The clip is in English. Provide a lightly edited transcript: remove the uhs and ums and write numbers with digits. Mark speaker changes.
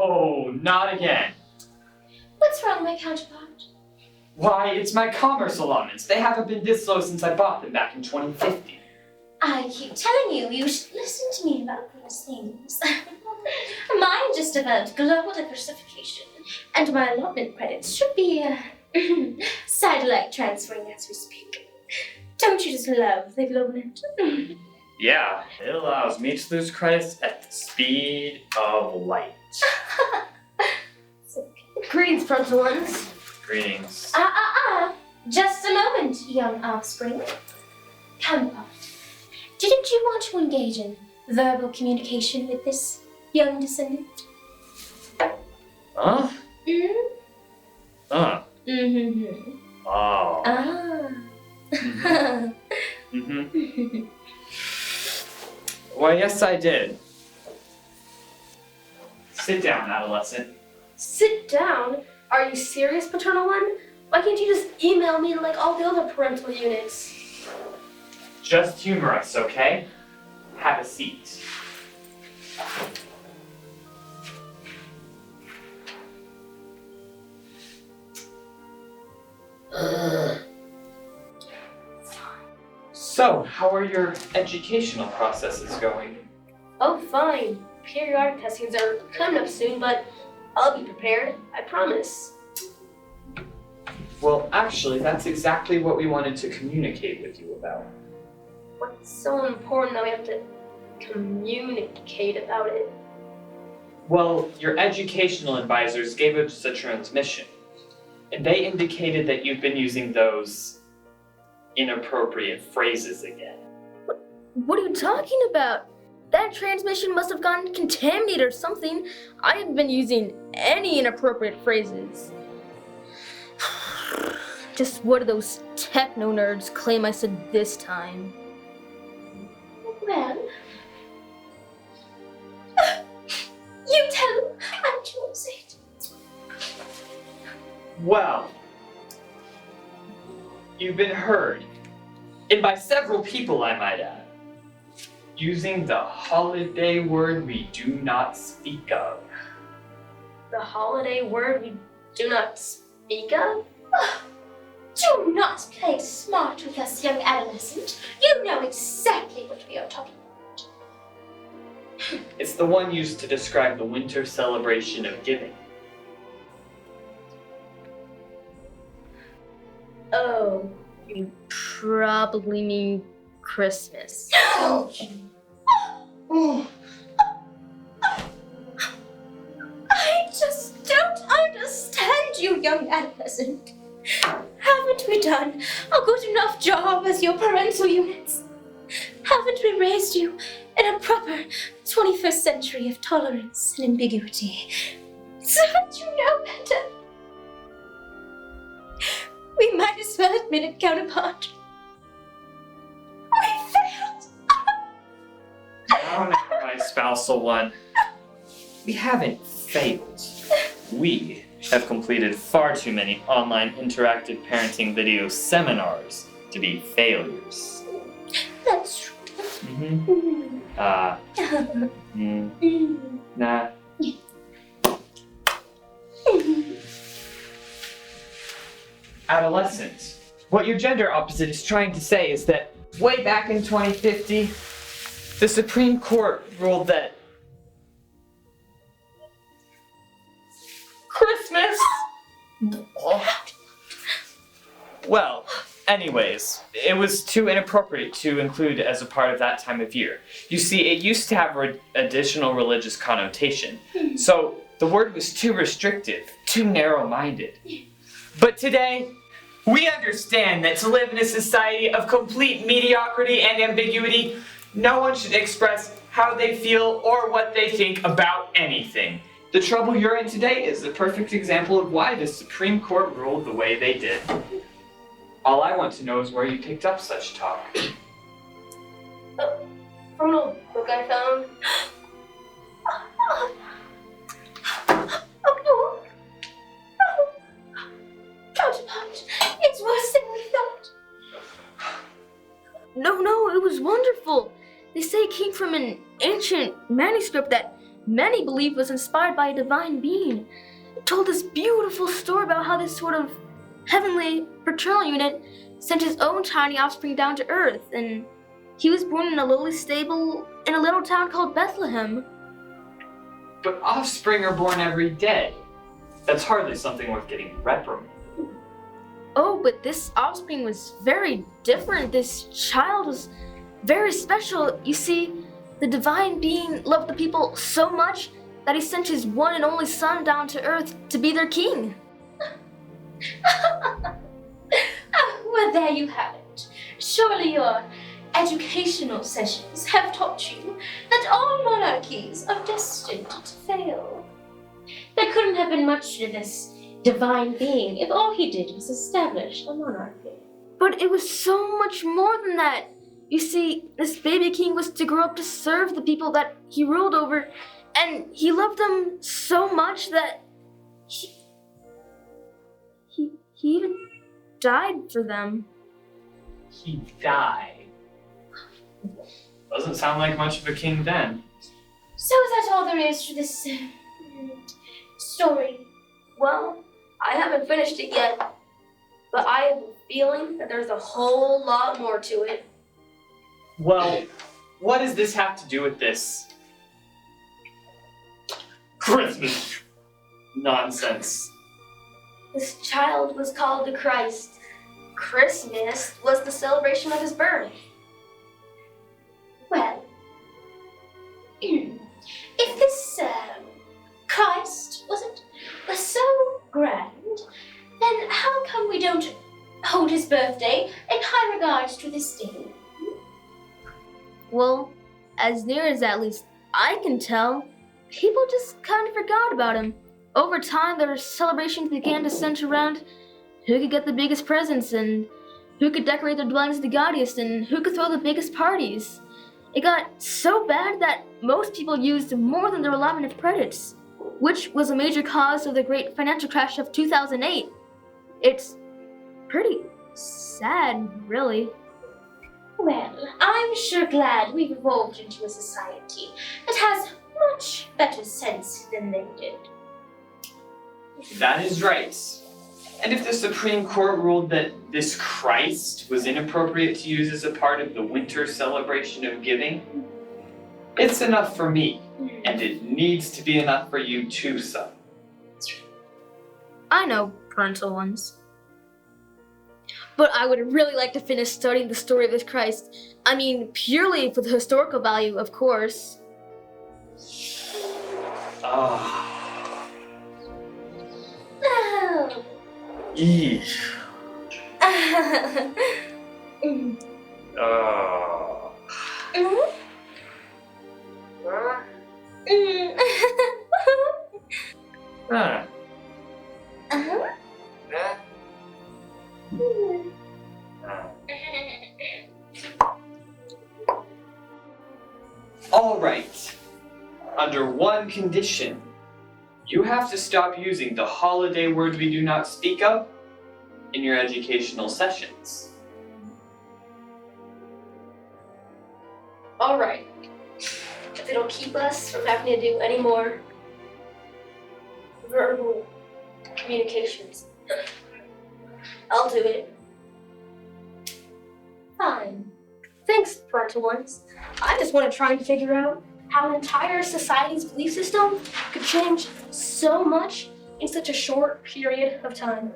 Speaker 1: Oh, not again.
Speaker 2: What's wrong, my counterpart?
Speaker 1: Why, it's my commerce allotments. They haven't been this low since I bought them back in 2050.
Speaker 2: I keep telling you, you should listen to me about these things. Mine just about global diversification, and my allotment credits should be satellite transferring as we speak. Don't you just love the global net?
Speaker 1: Yeah, it allows me to lose credits at the speed of light.
Speaker 3: Greetings, Frontal Ones.
Speaker 1: Greetings.
Speaker 2: Just a moment, young offspring. Counterpart, didn't you want to engage in verbal communication with this young descendant?
Speaker 1: Huh?
Speaker 2: Mm-hmm.
Speaker 1: Huh.
Speaker 2: Mm-hmm.
Speaker 1: Oh.
Speaker 2: Ah.
Speaker 1: Mm-hmm. Well, yes, I did. Sit down, adolescent.
Speaker 3: Sit down? Are you serious, Paternal One? Why can't you just email me like all the other parental units?
Speaker 1: Just humor us, okay? Have a seat. So, how are your educational processes going?
Speaker 3: Oh, fine. Periodic testings are coming up soon, but I'll be prepared. I promise.
Speaker 1: Well, actually, that's exactly what we wanted to communicate with you about.
Speaker 3: What's so important that we have to communicate about it?
Speaker 1: Well, your educational advisors gave us a transmission, and they indicated that you've been using those inappropriate phrases again.
Speaker 3: What are you talking about? That transmission must have gotten contaminated or something. I haven't been using any inappropriate phrases. Just what do those techno nerds claim I said this time?
Speaker 2: Well, you tell them I'm to say it.
Speaker 1: Well, you've been heard, and by several people, I might add, using the holiday word we do not speak of.
Speaker 3: The holiday word we do not speak of?
Speaker 2: Do not play smart with us, young adolescent. You know exactly what we are talking about.
Speaker 1: It's the one used to describe the winter celebration of giving.
Speaker 3: Oh, you probably mean Christmas.
Speaker 2: I just don't understand you, young adolescent. Haven't we done a good enough job as your parental units? Haven't we raised you in a proper 21st century of tolerance and ambiguity? So don't you know better? We might as well admit it, counterpart. We failed!
Speaker 1: Now, my spousal one. We haven't failed. We have completed far too many online interactive parenting video seminars to be failures.
Speaker 2: That's true.
Speaker 1: Nah. Adolescent. What your gender opposite is trying to say is that way back in 2050, the Supreme Court ruled that Christmas. Well, anyways, it was too inappropriate to include as a part of that time of year. You see, it used to have additional religious connotation, so the word was too restrictive, too narrow-minded. But today, we understand that to live in a society of complete mediocrity and ambiguity, no one should express how they feel or what they think about anything. The trouble you're in today is a perfect example of why the Supreme Court ruled the way they did. All I want to know is where you picked up such talk.
Speaker 3: From an old book I found.
Speaker 2: Counterpart, it's worse than we thought.
Speaker 3: No, it was wonderful. They say it came from an ancient manuscript that many believe was inspired by a divine being. It told this beautiful story about how this sort of heavenly fraternal unit sent his own tiny offspring down to earth, and he was born in a lowly stable in a little town called Bethlehem.
Speaker 1: But offspring are born every day. That's hardly something worth getting reprimanded.
Speaker 3: Oh, but this offspring was very different. This child was very special. You see, the divine being loved the people so much that he sent his one and only son down to earth to be their king.
Speaker 2: Well, there you have it. Surely your educational sessions have taught you that all monarchies are destined to fail. There couldn't have been much to this divine being if all he did was establish a monarchy.
Speaker 3: But it was so much more than that. You see, this baby king was to grow up to serve the people that he ruled over, and he loved them so much that he even died for them.
Speaker 1: He died. Doesn't sound like much of a king then.
Speaker 2: So is that all there is to this story?
Speaker 3: Well, I haven't finished it yet, but I have a feeling that there's a whole lot more to it.
Speaker 1: Well, what does this have to do with this? Christmas nonsense.
Speaker 3: This child was called the Christ. Christmas was the celebration of his birth.
Speaker 2: Well, if this Christ, was so grand, then how come we don't hold his birthday in high regards to this day?
Speaker 3: Well, as near as at least I can tell, people just kind of forgot about him. Over time, their celebrations began to center around who could get the biggest presents and who could decorate their dwellings the gaudiest and who could throw the biggest parties. It got so bad that most people used more than their allotment of credits, which was a major cause of the great financial crash of 2008. It's pretty sad, really.
Speaker 2: Well, I'm sure glad we've evolved into a society that has much better sense than they did.
Speaker 1: That is right. And if the Supreme Court ruled that this Christ was inappropriate to use as a part of the winter celebration of giving, it's enough for me. And it needs to be enough for you too, son.
Speaker 3: I know parental ones. But I would really like to finish studying the story of this Christ. I mean, purely for the historical value, of course.
Speaker 1: Ah.
Speaker 2: Oh.
Speaker 1: Eesh.
Speaker 2: Mm.
Speaker 1: Ah.
Speaker 2: Mm. Mm.
Speaker 1: Ah.
Speaker 2: Uh-huh.
Speaker 1: Ah.
Speaker 2: Mm.
Speaker 1: Ah. All right. Under one condition. You have to stop using the holiday word we do not speak of in your educational sessions.
Speaker 3: All right. If it'll keep us from having to do any more verbal communications, I'll do it.
Speaker 2: Fine.
Speaker 3: Thanks, parental ones. I just want to try and figure out how an entire society's belief system could change so much in such a short period of time.